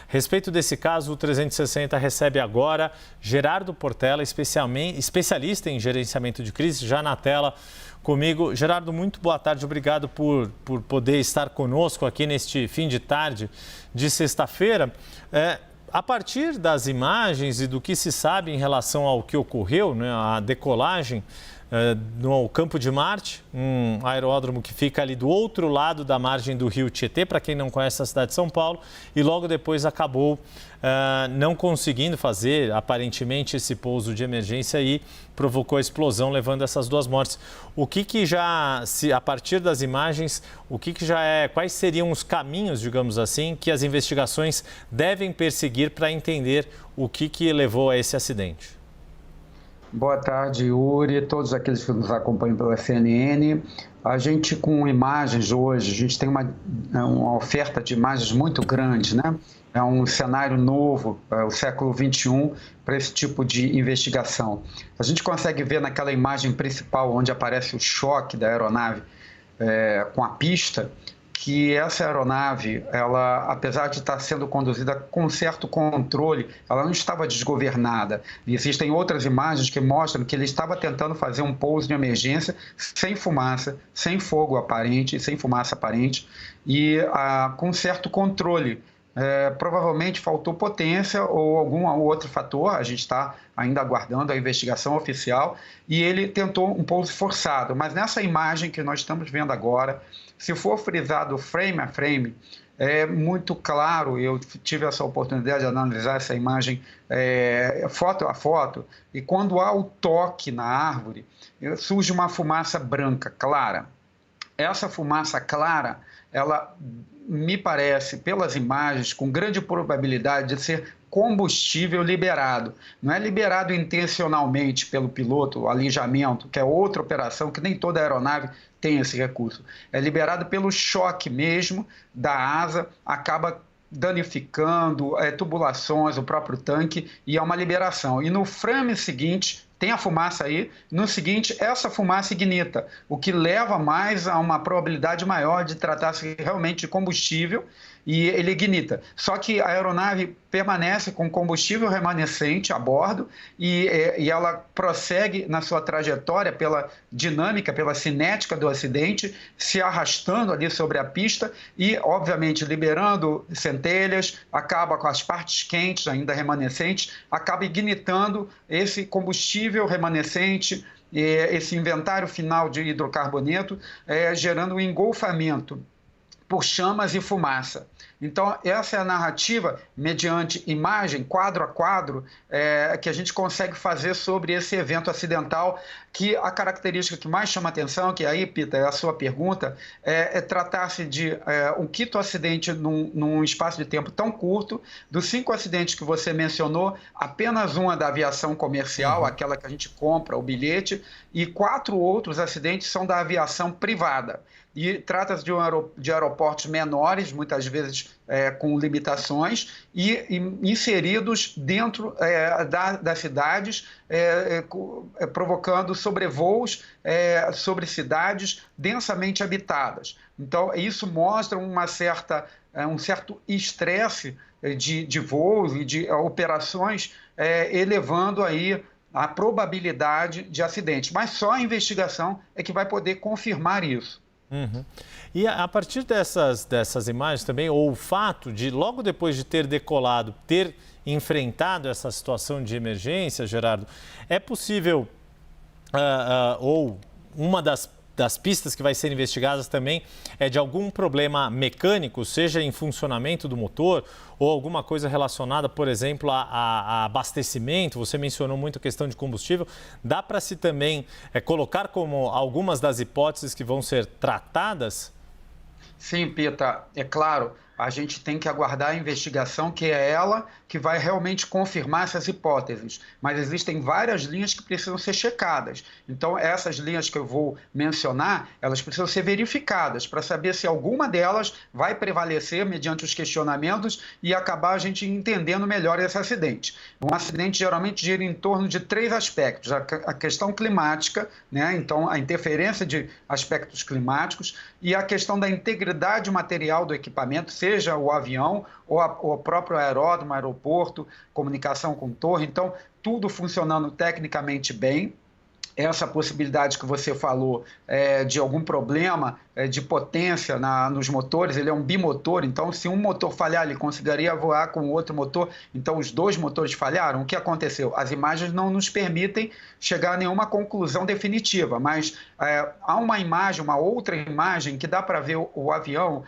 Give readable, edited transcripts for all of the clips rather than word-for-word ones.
A respeito desse caso, o 360 recebe agora Gerardo Portela, especialista em gerenciamento de crise, já na tela comigo. Gerardo, muito boa tarde, obrigado por poder estar conosco aqui neste fim de tarde de sexta-feira. A partir das imagens e do que se sabe em relação ao que ocorreu, né, a decolagem no Campo de Marte, um aeródromo que fica ali do outro lado da margem do rio Tietê, para quem não conhece a cidade de São Paulo, e logo depois acabou não conseguindo fazer, aparentemente, esse pouso de emergência e provocou a explosão, levando essas duas mortes. O que já, a partir das imagens, quais seriam os caminhos, digamos assim, que as investigações devem perseguir para entender o que levou a esse acidente? Boa tarde, Yuri, todos aqueles que nos acompanham pela CNN. A gente, com imagens hoje, a gente tem uma oferta de imagens muito grande, né? É um cenário novo, o século XXI, para esse tipo de investigação. A gente consegue ver naquela imagem principal, onde aparece o choque da aeronave com a pista, que essa aeronave, ela, apesar de estar sendo conduzida com certo controle, ela não estava desgovernada. E existem outras imagens que mostram que ele estava tentando fazer um pouso de emergência sem fumaça, sem fogo aparente, sem fumaça aparente e com certo controle. Provavelmente faltou potência ou algum outro fator, a gente está ainda aguardando a investigação oficial, e ele tentou um pouso forçado. Mas nessa imagem que nós estamos vendo agora, se for frisado frame a frame, é muito claro, eu tive essa oportunidade de analisar essa imagem foto a foto, e quando há o toque na árvore, surge uma fumaça branca, clara. Essa fumaça clara, ela me parece, pelas imagens, com grande probabilidade de ser combustível liberado. Não é liberado intencionalmente pelo piloto, o alijamento, que é outra operação que nem toda aeronave tem esse recurso. É liberado pelo choque mesmo da asa, acaba danificando tubulações, o próprio tanque, e é uma liberação. E no frame seguinte, tem a fumaça aí, no seguinte, essa fumaça ignita, o que leva mais a uma probabilidade maior de tratar-se realmente de combustível, e ele ignita. Só que a aeronave permanece com combustível remanescente a bordo e ela prossegue na sua trajetória pela dinâmica, pela cinética do acidente, se arrastando ali sobre a pista e, obviamente, liberando centelhas, acaba com as partes quentes ainda remanescentes, acaba ignitando esse combustível remanescente, esse inventário final de hidrocarboneto, gerando um engolfamento por chamas e fumaça. Então, essa é a narrativa, mediante imagem, quadro a quadro, que a gente consegue fazer sobre esse evento acidental, que a característica que mais chama atenção, que aí, Pita, é a sua pergunta, é tratar-se de um quinto acidente num espaço de tempo tão curto. Dos 5 acidentes que você mencionou, apenas um é da aviação comercial, aquela que a gente compra o bilhete, e 4 outros acidentes são da aviação privada. E trata-se de aeroportos menores, muitas vezes com limitações, e inseridos dentro das cidades, provocando sobrevoos sobre cidades densamente habitadas. Então, isso mostra um certo estresse de voos e de operações, elevando aí a probabilidade de acidentes. Mas só a investigação é que vai poder confirmar isso. E a partir dessas imagens também, ou o fato de, logo depois de ter decolado, ter enfrentado essa situação de emergência, Gerardo, é possível, ou uma das pistas que vai ser investigadas também é de algum problema mecânico, seja em funcionamento do motor ou alguma coisa relacionada, por exemplo, a abastecimento. Você mencionou muito a questão de combustível. Dá para se também colocar como algumas das hipóteses que vão ser tratadas? Sim, Pita, é claro. A gente tem que aguardar a investigação, que é ela que vai realmente confirmar essas hipóteses. Mas existem várias linhas que precisam ser checadas. Então, essas linhas que eu vou mencionar, elas precisam ser verificadas para saber se alguma delas vai prevalecer mediante os questionamentos e acabar a gente entendendo melhor esse acidente. Um acidente geralmente gira em torno de 3 aspectos. A questão climática, né? Então, a interferência de aspectos climáticos, e a questão da integridade material do equipamento, seja o avião ou o próprio aeródromo, aeroporto, comunicação com torre. Então, tudo funcionando tecnicamente bem. Essa possibilidade que você falou de algum problema de potência nos motores, ele é um bimotor, então se um motor falhar, ele conseguiria voar com o outro motor, então os dois motores falharam. O que aconteceu? As imagens não nos permitem chegar a nenhuma conclusão definitiva, mas há uma imagem, uma outra imagem, que dá para ver o avião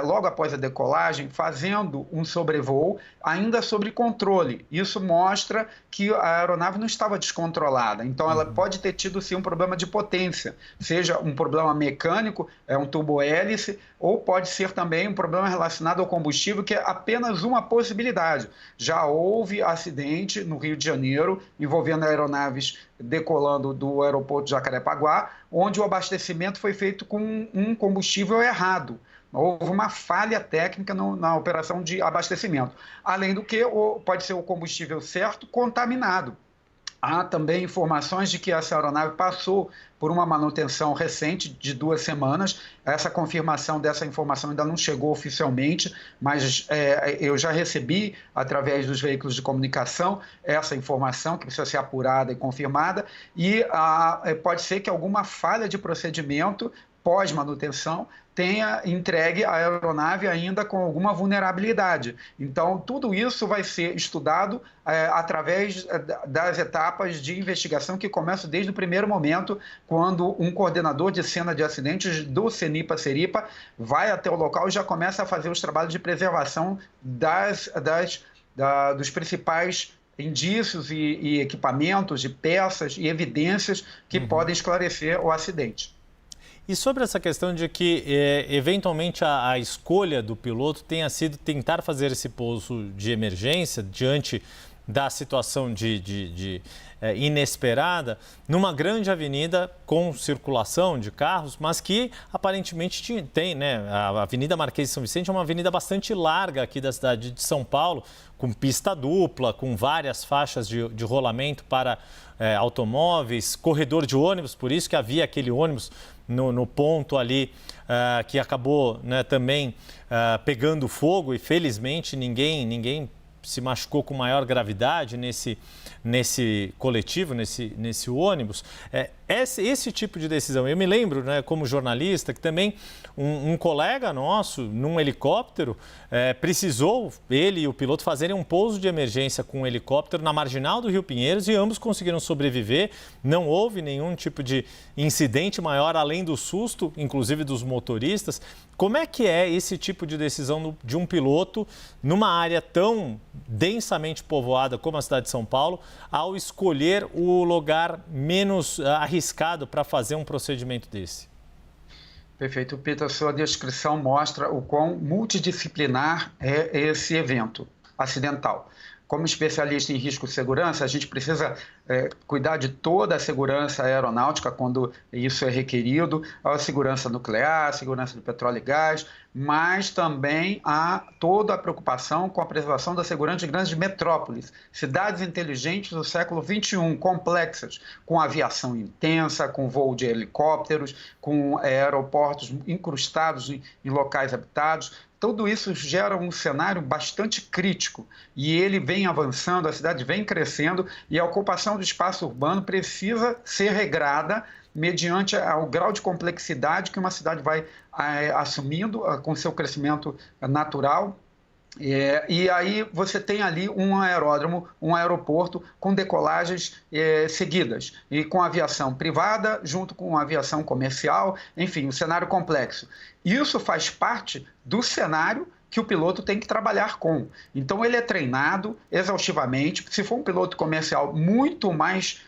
logo após a decolagem fazendo um sobrevoo, ainda sob controle. Isso mostra que a aeronave não estava descontrolada, então ela pode ter tido sim um problema de potência, seja um problema mecânico, um turbo-hélice, ou pode ser também um problema relacionado ao combustível, que é apenas uma possibilidade. Já houve acidente no Rio de Janeiro envolvendo aeronaves decolando do aeroporto de Jacarepaguá, onde o abastecimento foi feito com um combustível errado. Houve uma falha técnica na operação de abastecimento. Além do que, pode ser o combustível certo contaminado. Há também informações de que essa aeronave passou por uma manutenção recente de 2 semanas. Essa confirmação dessa informação ainda não chegou oficialmente, mas eu já recebi, através dos veículos de comunicação, essa informação que precisa ser apurada e confirmada, e pode ser que alguma falha de procedimento pós-manutenção tenha entregue a aeronave ainda com alguma vulnerabilidade. Então, tudo isso vai ser estudado através das etapas de investigação que começam desde o primeiro momento, quando um coordenador de cena de acidentes do CENIPA-SERIPA vai até o local e já começa a fazer os trabalhos de preservação dos principais indícios e equipamentos, de peças e evidências que podem esclarecer o acidente. E sobre essa questão de que, eventualmente, a escolha do piloto tenha sido tentar fazer esse pouso de emergência diante da situação inesperada, numa grande avenida com circulação de carros, mas que aparentemente tem, né? A Avenida Marquês de São Vicente é uma avenida bastante larga aqui da cidade de São Paulo, com pista dupla, com várias faixas de rolamento para automóveis, corredor de ônibus, por isso que havia aquele ônibus no ponto ali que acabou, né, também pegando fogo, e felizmente ninguém se machucou com maior gravidade nesse coletivo, nesse ônibus. Esse tipo de decisão, eu me lembro, né, como jornalista, que também um colega nosso, num helicóptero, precisou, ele e o piloto, fazerem um pouso de emergência com um helicóptero na marginal do Rio Pinheiros, e ambos conseguiram sobreviver. Não houve nenhum tipo de incidente maior, além do susto, inclusive dos motoristas. Como é que é esse tipo de decisão de um piloto numa área tão densamente povoada como a cidade de São Paulo, ao escolher o lugar menos arriscado para fazer um procedimento desse? Perfeito, Peter. A sua descrição mostra o quão multidisciplinar é esse evento acidental. Como especialista em risco e segurança, a gente precisa cuidar de toda a segurança aeronáutica quando isso é requerido, a segurança nuclear, a segurança do petróleo e gás, mas também há toda a preocupação com a preservação da segurança de grandes metrópoles, cidades inteligentes do século XXI, complexas, com aviação intensa, com voo de helicópteros, com aeroportos incrustados em locais habitados. Tudo isso gera um cenário bastante crítico, e ele vem avançando, a cidade vem crescendo, e a ocupação do espaço urbano precisa ser regrada mediante o grau de complexidade que uma cidade vai assumindo com seu crescimento natural. E aí você tem ali um aeródromo, um aeroporto com decolagens seguidas, e com aviação privada junto com aviação comercial, enfim, um cenário complexo. Isso faz parte do cenário que o piloto tem que trabalhar com. Então ele é treinado exaustivamente. Se for um piloto comercial, muito mais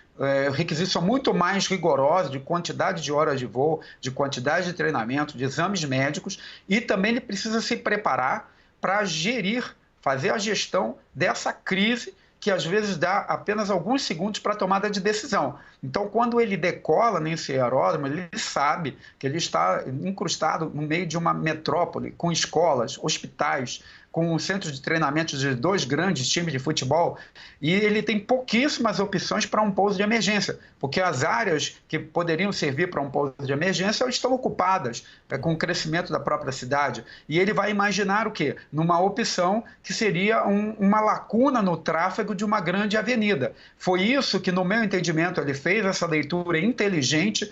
requisitos são muito mais rigorosos, de quantidade de horas de voo, de quantidade de treinamento, de exames médicos, e também ele precisa se preparar para fazer a gestão dessa crise que às vezes dá apenas alguns segundos para a tomada de decisão. Então, quando ele decola nesse aeródromo, ele sabe que ele está incrustado no meio de uma metrópole, com escolas, hospitais, com um centro de treinamento de 2 grandes times de futebol, e ele tem pouquíssimas opções para um pouso de emergência, porque as áreas que poderiam servir para um pouso de emergência estão ocupadas com o crescimento da própria cidade. E ele vai imaginar o quê? Numa opção que seria uma lacuna no tráfego de uma grande avenida. Foi isso que, no meu entendimento, ele fez essa leitura inteligente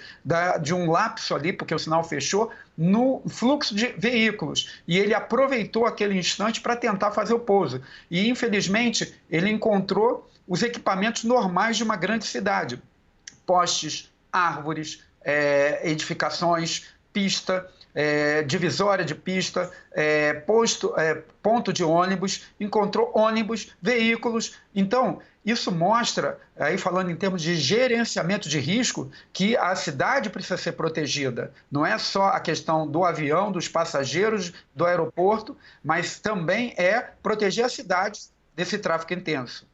de um lapso ali, porque o sinal fechou, no fluxo de veículos. E ele aproveitou aquele instante para tentar fazer o pouso. E, infelizmente, ele encontrou os equipamentos normais de uma grande cidade. Postes, árvores, edificações, pista, divisória de pista, ponto de ônibus, encontrou ônibus, veículos. Então, isso mostra, aí falando em termos de gerenciamento de risco, que a cidade precisa ser protegida. Não é só a questão do avião, dos passageiros, do aeroporto, mas também é proteger a cidade desse tráfego intenso.